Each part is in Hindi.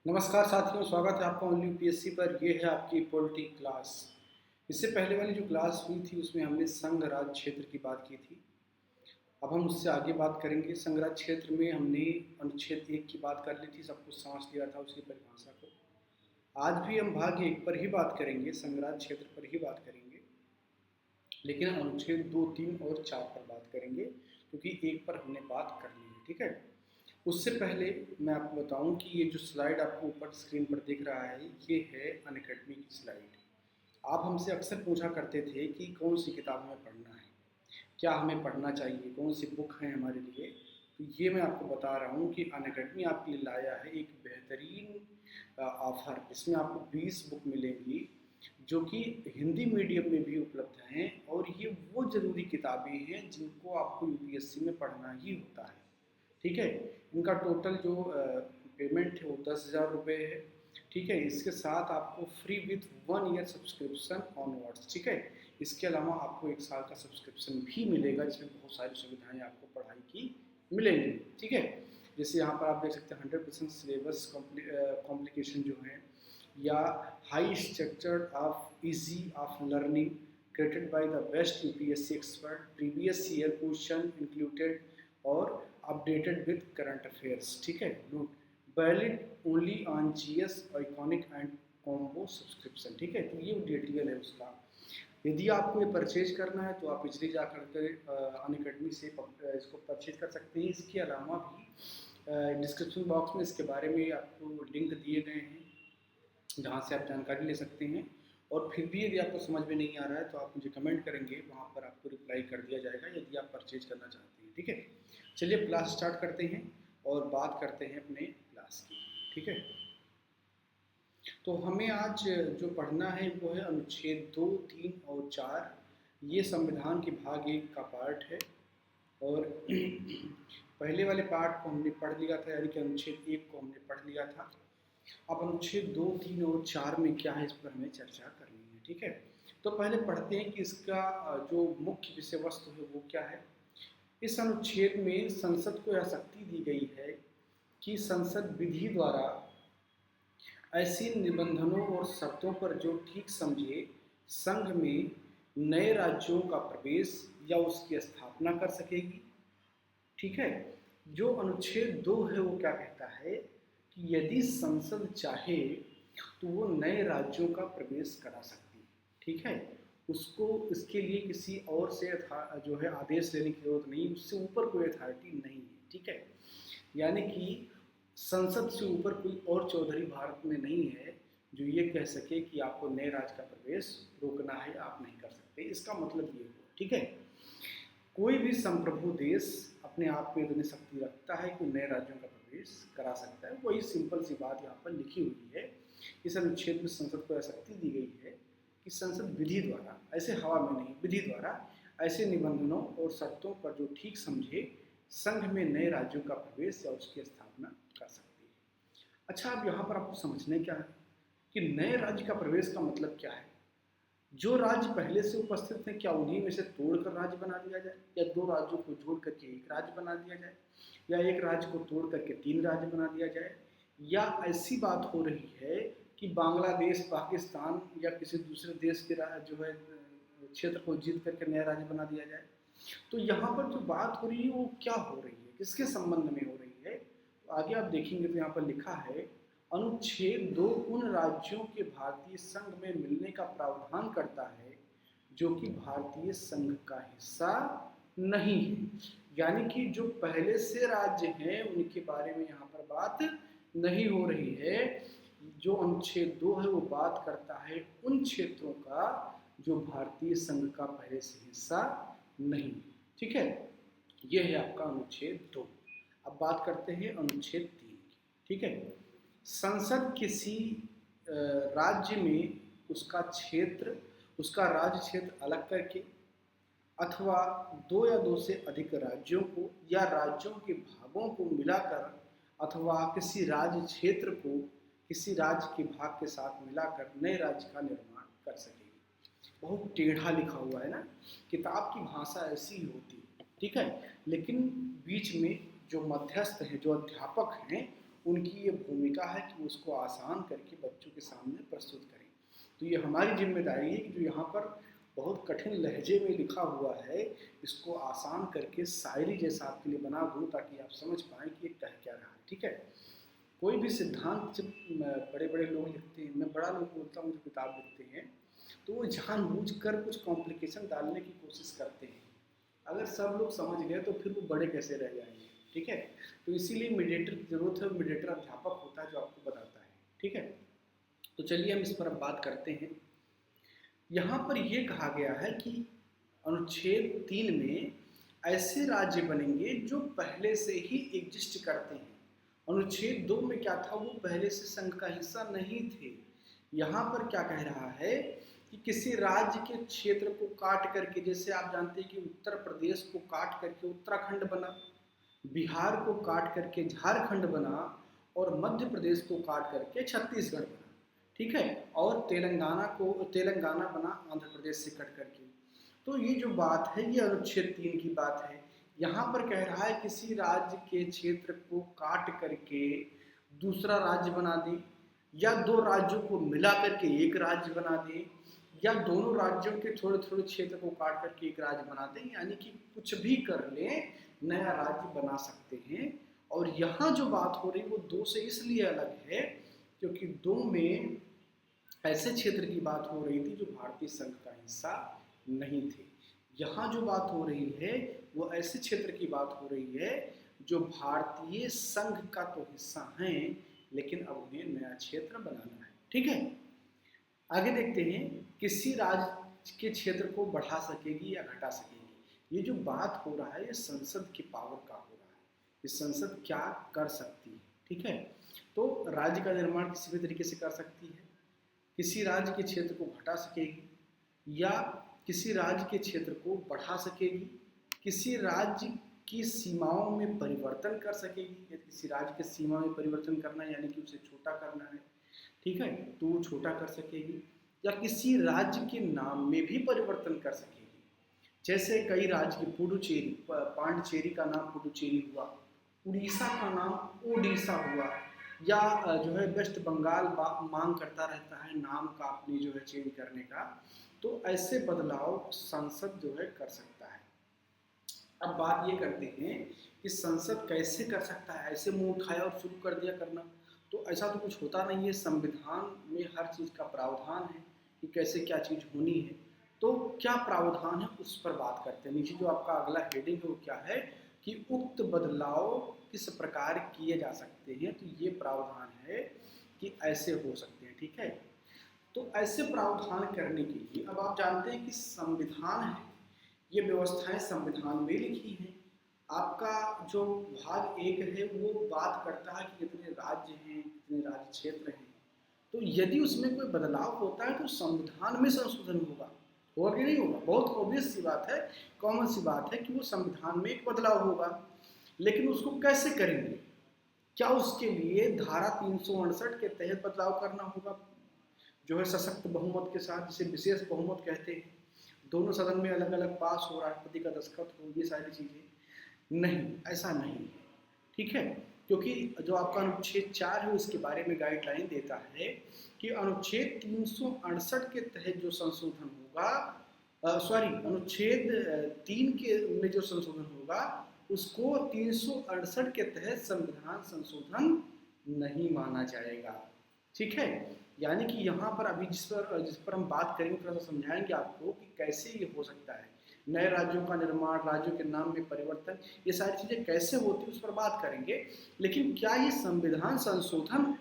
नमस्कार साथियों, स्वागत है आपका ओनली यूपीएससी पर। ये है आपकी पॉलिटी क्लास। इससे पहले वाली जो क्लास हुई थी उसमें हमने संघ राज्य क्षेत्र की बात की थी। अब हम उससे आगे बात करेंगे। संघ राज्य क्षेत्र में हमने अनुच्छेद 1 की बात कर ली थी, सब कुछ समझ लिया था उसकी परिभाषा को। आज भी हम भाग 1 पर ही बात करेंगे, संघ राज्य क्षेत्र पर ही बात करेंगे, लेकिन अनुच्छेद 2, 3 और 4 पर बात करेंगे क्योंकि 1 पर हमने बात कर ली है। ठीक है। उससे पहले मैं आपको बताऊं कि ये जो स्लाइड आपको ऊपर स्क्रीन पर दिख रहा है, ये है अनअकैडमी की स्लाइड। आप हमसे अक्सर पूछा करते थे कि कौन सी किताब हमें पढ़ना है, क्या हमें पढ़ना चाहिए, कौन सी बुक है हमारे लिए। तो ये मैं आपको बता रहा हूँ कि अनअकैडमी आपके लिए लाया है एक बेहतरीन ऑफर। इसमें आपको 20 बुक मिलेंगी जो कि हिंदी मीडियम में भी उपलब्ध हैं, और ये वो ज़रूरी किताबें हैं जिनको आपको यूपीएससी में पढ़ना ही होता है। ठीक है। इनका टोटल जो पेमेंट है वो 10,000 रुपये है। ठीक है। इसके साथ आपको free with 1 year subscription onwards. ठीक है। इसके अलावा आपको 1 साल का सब्सक्रिप्शन भी मिलेगा जिसमें बहुत सारी सुविधाएं आपको पढ़ाई की मिलेंगी। ठीक है। जैसे यहाँ पर आप देख सकते हैं 100% सिलेबस कॉम्प्लिकेशन जो है, या high structured of easy of learning created by the best UPSC expert, previous year question included और अपडेटेड विद करंट अफेयर्स। ठीक है। Note valid only on GS iconic and combo subscription. ठीक है। तो ये डिटेल है उसका। यदि आपको ये परचेज करना है तो आप इजली जा करके अनअकैडमी से इसको परचेज कर सकते हैं। इसके अलावा भी डिस्क्रिप्शन बॉक्स में इसके बारे में आपको लिंक दिए गए हैं जहाँ से आप जानकारी ले सकते हैं। और फिर भी यदि आपको समझ में नहीं आ रहा है तो आप मुझे कमेंट करेंगे, वहाँ पर आपको रिप्लाई कर दिया जाएगा यदि आप परचेज करना चाहते हैं। ठीक है। चलिए क्लास स्टार्ट करते हैं और बात करते हैं अपने क्लास की। ठीक है। तो हमें आज जो पढ़ना है वो है अनुच्छेद 2, 3 और 4। ये संविधान के भाग 1 का पार्ट है। और पहले वाले पार्ट को हमने पढ़ लिया था, यानी कि अनुच्छेद 1 को हमने पढ़ लिया था। अब अनुच्छेद 2, 3 और 4 में क्या है इस पर हमें चर्चा करनी है। ठीक है। तो पहले पढ़ते हैं कि इसका जो मुख्य विषय वस्तु है वो क्या है। इस अनुच्छेद में संसद को यह शक्ति दी गई है कि संसद विधि द्वारा ऐसे निबंधनों और शर्तों पर जो ठीक समझे संघ में नए राज्यों का प्रवेश या उसकी स्थापना कर सकेगी। ठीक है। जो अनुच्छेद 2 है वो क्या कहता है कि यदि संसद चाहे तो वो नए राज्यों का प्रवेश करा सकती है। ठीक है। उसको इसके लिए किसी और से जो है आदेश लेने की जरूरत नहीं, उससे ऊपर कोई अथॉरिटी नहीं है। ठीक है। यानी कि संसद से ऊपर कोई और चौधरी भारत में नहीं है जो ये कह सके कि आपको नए राज्य का प्रवेश रोकना है, आप नहीं कर सकते। इसका मतलब ये हुआ। ठीक है। कोई भी संप्रभु देश अपने आप में इतनी शक्ति रखता है कि नए राज्यों का प्रवेश करा सकता है। वही सिंपल सी बात यहाँ पर लिखी हुई है। इस अनुच्छेद में संसद को यह शक्ति दी गई है कि संसद विधि द्वारा, ऐसे हवा में नहीं, विधि द्वारा ऐसे निबंधनों और शर्तों पर जो ठीक समझे संघ में नए राज्यों का प्रवेश या उसकी स्थापना कर सकती है। अच्छा, अब यहाँ पर आपको समझने क्या है कि नए राज्य का प्रवेश का मतलब क्या है। जो राज्य पहले से उपस्थित हैं क्या उन्हीं में से तोड़कर राज्य बना दिया जाए, या दो राज्यों को जोड़ करके एक राज्य बना दिया जाए, या एक राज्य को तोड़ करके 3 राज्य बना दिया जाए, या ऐसी बात हो रही है कि बांग्लादेश, पाकिस्तान या किसी दूसरे देश के जो है क्षेत्र को जीत करके नया राज्य बना दिया जाए। तो यहाँ पर जो बात हो रही है वो क्या हो रही है, किसके संबंध में हो रही है। तो आगे आप देखेंगे तो यहाँ पर लिखा है अनुच्छेद 2 उन राज्यों के भारतीय संघ में मिलने का प्रावधान करता है जो कि भारतीय संघ का हिस्सा नहीं है। यानी कि जो पहले से राज्य हैं उनके बारे में यहाँ पर बात नहीं हो रही है। जो अनुच्छेद 2 है वो बात करता है उन क्षेत्रों का जो भारतीय संघ का पहले से हिस्सा नहीं। ठीक है। यह है आपका अनुच्छेद 2। अब बात करते हैं अनुच्छेद 3 की। ठीक है। संसद किसी राज्य में उसका क्षेत्र, उसका राज्य क्षेत्र अलग करके अथवा 2 या 2 से अधिक राज्यों को या राज्यों के भागों को मिलाकर अथवा किसी राज्य क्षेत्र को किसी राज्य के भाग के साथ मिलाकर नए राज्य का निर्माण कर सकेगी। बहुत टेढ़ा लिखा हुआ है ना, किताब की भाषा ऐसी ही होती है। ठीक है। लेकिन बीच में जो मध्यस्थ हैं, जो अध्यापक हैं, उनकी ये भूमिका है कि उसको आसान करके बच्चों के सामने प्रस्तुत करें। तो ये हमारी जिम्मेदारी है कि जो यहाँ पर बहुत कठिन लहजे में लिखा हुआ है, इसको आसान करके शायरी जैसा आपके लिए बना दूँ ताकि आप समझ पाएँ कि ये कह क्या रहा है। ठीक है, कोई भी सिद्धांत जब बड़े बड़े लोग लिखते हैं, मैं बड़ा लोग बोलता हूँ जो किताब लिखते हैं, तो वो जानबूझकर कुछ कॉम्प्लिकेशन डालने की कोशिश करते हैं। अगर सब लोग समझ गए तो फिर वो बड़े कैसे रह जाएंगे। ठीक है, तो इसीलिए मीडिएटर की जरूरत है। मीडिएटर अध्यापक होता है जो आपको बताता है। ठीक है, तो चलिए हम इस पर अब बात करते हैं। यहाँ पर ये कहा गया है कि अनुच्छेद 3 में ऐसे राज्य बनेंगे जो पहले से ही एग्जिस्ट करते हैं। अनुच्छेद 2 में क्या था, वो पहले से संघ का हिस्सा नहीं थे। यहाँ पर क्या कह रहा है कि किसी राज्य के क्षेत्र को काट करके, जैसे आप जानते हैं कि उत्तर प्रदेश को काट करके उत्तराखंड बना, बिहार को काट करके झारखंड बना, और मध्य प्रदेश को काट करके छत्तीसगढ़ बना। ठीक है, और तेलंगाना बना आंध्र प्रदेश से कट करके। तो ये जो बात है ये अनुच्छेद 3 की बात है। यहाँ पर कह रहा है किसी राज्य के क्षेत्र को काट करके दूसरा राज्य बना दे, या दो राज्यों को मिला करके एक राज्य बना दे, या दोनों राज्यों के थोड़े थोड़े क्षेत्र को काट करके एक राज्य बना दें, यानी कि कुछ भी कर लें, नया राज्य बना सकते हैं। और यहाँ जो बात हो रही है वो 2 से इसलिए अलग है क्योंकि 2 में ऐसे क्षेत्र की बात हो रही थी जो भारतीय संघ का हिस्सा नहीं थे। यहाँ जो बात हो रही है वो ऐसे क्षेत्र की बात हो रही है जो भारतीय संघ का तो हिस्सा हैं, लेकिन अब उन्हें नया क्षेत्र बनाना है। ठीक है, आगे देखते हैं। किसी राज्य के क्षेत्र को बढ़ा सकेगी या घटा सकेगी। ये जो बात हो रहा है ये संसद की पावर का हो रहा है, ये संसद क्या कर सकती है। ठीक है, तो राज्य का निर्माण किसी भी तरीके से कर सकती है, किसी राज्य के क्षेत्र को घटा सकेगी या किसी राज्य के क्षेत्र को बढ़ा सकेगी, किसी राज्य की सीमाओं में परिवर्तन कर सकेगी। या किसी राज्य की सीमा में परिवर्तन करना है यानी कि उसे छोटा करना है, ठीक है, तो वो छोटा कर सकेगी, या किसी राज्य के नाम में भी परिवर्तन कर सकेगी। जैसे कई राज्य की पुडुचेरी, पांडिचेरी का नाम पुडुचेरी हुआ, उड़ीसा का नाम ओडिशा हुआ, या जो है वेस्ट बंगाल मांग करता रहता है नाम का अपनी जो है चेंज करने का। तो ऐसे बदलाव संसद जो है कर सकता है। अब बात ये करते हैं कि संसद कैसे कर सकता है। ऐसे मुंह उठाया और शुरू कर दिया करना, तो ऐसा तो कुछ होता नहीं है। संविधान में हर चीज़ का प्रावधान है कि कैसे क्या चीज़ होनी है। तो क्या प्रावधान है उस पर बात करते हैं। नीचे जो आपका अगला हेडिंग है वो क्या है कि उक्त बदलाव किस प्रकार किए जा सकते हैं। तो ये प्रावधान है कि ऐसे हो सकते हैं। ठीक है, तो ऐसे प्रावधान करने के लिए अब आप जानते हैं कि संविधान है, ये व्यवस्थाएं संविधान में लिखी हैं। आपका जो भाग 1 है वो बात करता है कि कितने राज्य हैं, कितने राज्य क्षेत्र हैं। तो यदि उसमें कोई बदलाव होता है तो संविधान में संशोधन होगा कि नहीं होगा। बहुत ऑब्वियस सी बात है, कॉमन सी बात है कि वो संविधान में एक बदलाव होगा। लेकिन उसको कैसे करेंगे, क्या उसके लिए धारा 368 के तहत बदलाव करना होगा जो है सशक्त बहुमत के साथ, जिसे विशेष बहुमत कहते हैं, दोनों सदन में अलग अलग पास हो, राष्ट्रपति का दस्तखत हो, ये सारी चीज़ें नहीं, ऐसा नहीं है। ठीक है, क्योंकि जो आपका अनुच्छेद 4 है उसके बारे में गाइडलाइन देता है कि अनुच्छेद 368 के तहत जो संशोधन होगा, अनुच्छेद 3 के में जो संशोधन होगा उसको 368 के तहत संविधान संशोधन नहीं माना जाएगा। ठीक है, यानी कि यहाँ पर अभी जिस पर हम बात करेंगे थोड़ा सा समझाएंगे आपको कि कैसे ये हो सकता है। नए राज्यों का निर्माण, राज्यों के नाम में परिवर्तन, ये सारी चीज़ें कैसे होती है उस पर बात करेंगे। लेकिन क्या ये संविधान संशोधन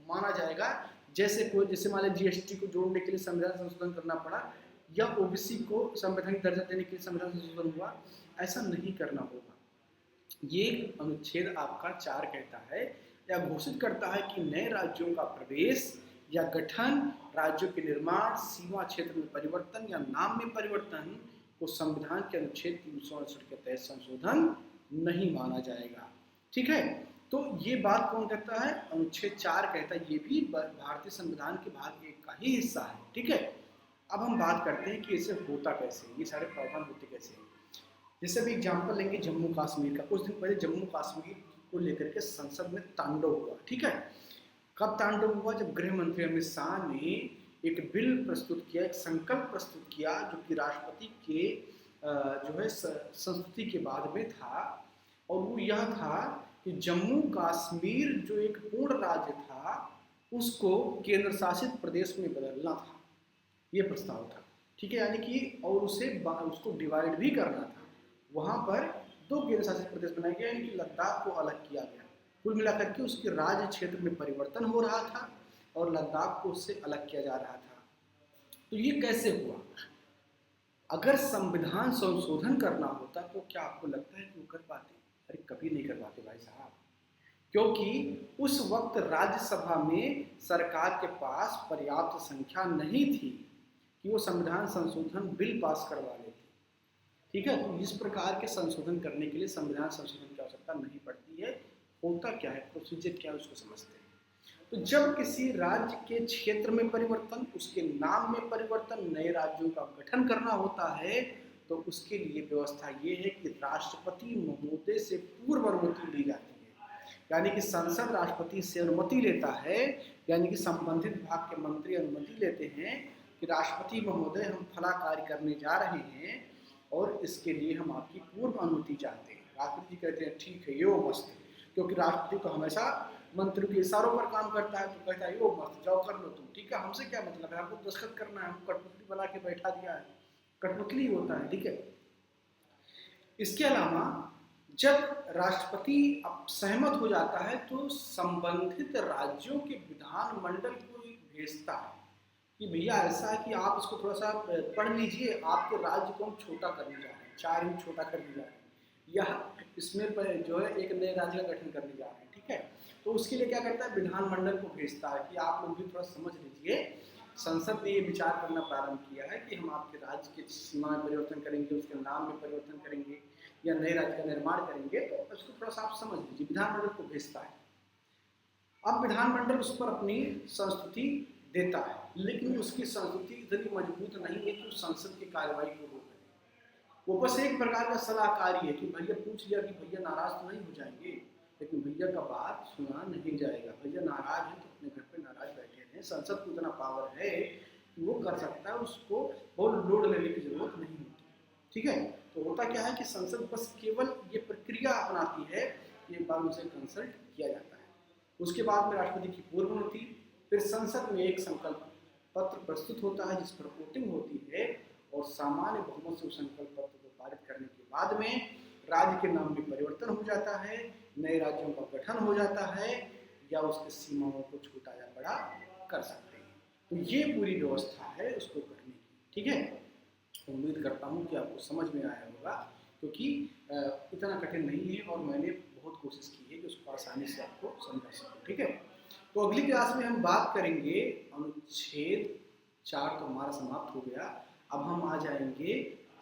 माना जाएगा? जैसे मान लीजिए जीएसटी को जोड़ने के लिए संविधान संशोधन करना पड़ा, या ओबीसी को संवैधानिक दर्जा देने के लिए संविधान संशोधन हुआ, ऐसा नहीं करना होगा। ये अनुच्छेद आपका 4 कहता है या घोषित करता है कि नए राज्यों का प्रवेश या गठन, राज्यों के निर्माण, सीमा क्षेत्र में परिवर्तन या नाम में परिवर्तन को संविधान के अनुच्छेद 368 के तहत संशोधन नहीं माना जाएगा। ठीक है, तो ये बात कौन कहता है? अनुच्छेद 4 कहता है। ये भी भारतीय संविधान के भाग 1 का ही हिस्सा है। ठीक है, अब हम बात करते हैं कि इसे होता कैसे, ये सारे प्रावधान होते कैसे हैं। जैसे अभी एग्जाम्पल लेंगे जम्मू कश्मीर का। कुछ दिन पहले जम्मू कश्मीर को लेकर के संसद में तांडव हुआ। ठीक है, कब तांडव हुआ? जब गृह मंत्री अमित शाह ने एक बिल प्रस्तुत किया, एक संकल्प प्रस्तुत किया जो कि राष्ट्रपति के जो है संस्तुति के बाद में था, और वो यह था कि जम्मू कश्मीर जो एक पूर्ण राज्य था उसको केंद्र शासित प्रदेश में बदलना था, ये प्रस्ताव था। ठीक है, यानी कि और उसको डिवाइड भी करना था। वहाँ पर 2 केंद्र शासित प्रदेश बनाए गए, यानी कि लद्दाख को अलग किया गया। कुल मिलाकर के उसके राज्य क्षेत्र में परिवर्तन हो रहा था और लद्दाख को उससे अलग किया जा रहा था। तो ये कैसे हुआ? अगर संविधान संशोधन करना होता तो क्या आपको लगता है कि वो कर पाते? अरे कभी नहीं कर पाते भाई साहब, क्योंकि उस वक्त राज्यसभा में सरकार के पास पर्याप्त संख्या नहीं थी कि वो संविधान संशोधन बिल पास करवा लेते। ठीक है, तो इस प्रकार के संशोधन करने के लिए संविधान संशोधन की आवश्यकता नहीं पड़ती है। होता क्या है, प्रोसीजर क्या है, उसको समझते हैं। तो जब किसी राज्य के क्षेत्र में परिवर्तन, उसके नाम में परिवर्तन, नए राज्यों का गठन करना होता है, तो उसके लिए व्यवस्था ये है कि राष्ट्रपति महोदय से पूर्व अनुमति ली जाती है। यानी कि संसद राष्ट्रपति से अनुमति लेता है, यानी कि संबंधित विभाग के मंत्री अनुमति लेते हैं कि राष्ट्रपति महोदय हम फला कार्य करने जा रहे हैं और इसके लिए हम आपकी पूर्व अनुमति चाहते हैं। राष्ट्रपति जी कहते हैं ठीक है, यो मस्त, क्योंकि राष्ट्रपति तो हमेशा मंत्रियों के इशारों पर काम करता है, तो कहता है यो मस्त, जाओ कर लो तुम। ठीक है, हमसे क्या मतलब है, आपको दस्तखत करना है, हमको कठपुतली बना के बैठा दिया है, कठपुतली होता है। ठीक है, इसके अलावा जब राष्ट्रपति अब सहमत हो जाता है तो संबंधित राज्यों के विधानमंडल को भेजता है कि भैया ऐसा है कि आप इसको थोड़ा सा पढ़ लीजिए, आपके राज्य को हम छोटा करने जा रहे हैं, 4 इंच छोटा करने जा रहे हैं, या इसमें जो है एक नए राज्य का गठन करने जा रहे हैं। ठीक है, तो उसके लिए क्या करता है, विधानमंडल को भेजता है कि आप लोग भी थोड़ा समझ लीजिए, संसद ने ये विचार करना प्रारंभ किया है कि हम आपके राज्य की सीमा में परिवर्तन करेंगे, उसके नाम में परिवर्तन करेंगे या नए राज्य का निर्माण करेंगे, तो उसको थोड़ा सा आप समझ लीजिए। विधानमंडल को भेजता है। अब विधानमंडल उस पर अपनी संस्तुति देता है, लेकिन उसकी संस्तुति इतनी मजबूत नहीं है कि उस संसद की कार्रवाई को रोके। वो बस एक प्रकार का सलाहकारी है कि भैया पूछ लिया कि भैया नाराज तो नहीं हो जाएंगे, लेकिन भैया का बात सुना नहीं जाएगा, भैया नाराज है तो अपने घर पे नाराज बैठे हैं। संसद को इतना पावर है कि वो कर सकता है, उसको बहुत लोड लेने की जरूरत नहीं होती। ठीक है, तो होता क्या है कि संसद बस केवल ये प्रक्रिया अपनाती है, एक बार उनसे कंसल्ट किया जाता है, उसके बाद में राष्ट्रपति की पूर्व अनुमति, फिर संसद में एक संकल्प पत्र प्रस्तुत होता है जिस पर वोटिंग होती है, और सामान्य बहुमत से उस संकल्प पत्र को पारित करने के बाद में राज्य के नाम में परिवर्तन हो जाता है, नए राज्यों का गठन हो जाता है, या उसके सीमाओं को छोटा या बड़ा कर सकते हैं। तो ये पूरी व्यवस्था है उसको करने की। ठीक है, उम्मीद करता हूँ कि आपको समझ में आया होगा, क्योंकि इतना कठिन नहीं है और मैंने बहुत कोशिश की है कि उसको आसानी से आपको समझा सकूँ। ठीक है, तो अगली क्लास में हम बात करेंगे अनुच्छेद 4 तो हमारा समाप्त हो गया। अब हम आ जाएंगे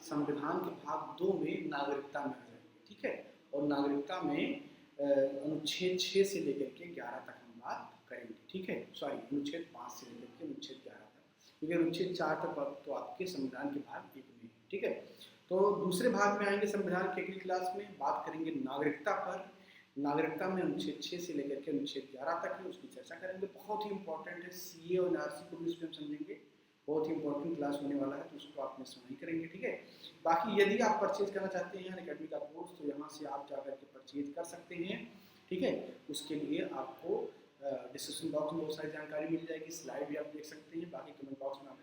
संविधान के भाग 2 में, नागरिकता में आ जाएंगे। ठीक है, और नागरिकता में अनुच्छेद 6 से लेकर के 11 तक हम बात करेंगे। ठीक है, सॉरी, अनुच्छेद 5 से लेकर के अनुच्छेद 11 तक, क्योंकि अनुच्छेद 4 तक तो आपके संविधान के भाग 1 में। ठीक है, तो दूसरे भाग में आएंगे संविधान की अगली क्लास में, बात करेंगे नागरिकता पर। नागरिकता में अनुच्छेद 6 से लेकर के अनुच्छेद 11 तक है, उसकी चर्चा करेंगे। बहुत ही इंपॉर्टेंट है, सीए और एनआरसी को भी उसमें हम समझेंगे। बहुत ही इंपॉर्टेंट क्लास होने वाला है, तो उसको आप मिस नहीं करेंगे। ठीक है, बाकी यदि आप परचेज करना चाहते हैं अकेडमी का कोर्स, तो यहाँ से आप जाकर के परचेज कर सकते हैं। ठीक है, उसके लिए आपको डिस्क्रिप्शन बॉक्स में बहुत सारी जानकारी मिल जाएगी, स्लाइड भी आप देख सकते हैं, बाकी कमेंट बॉक्स में आप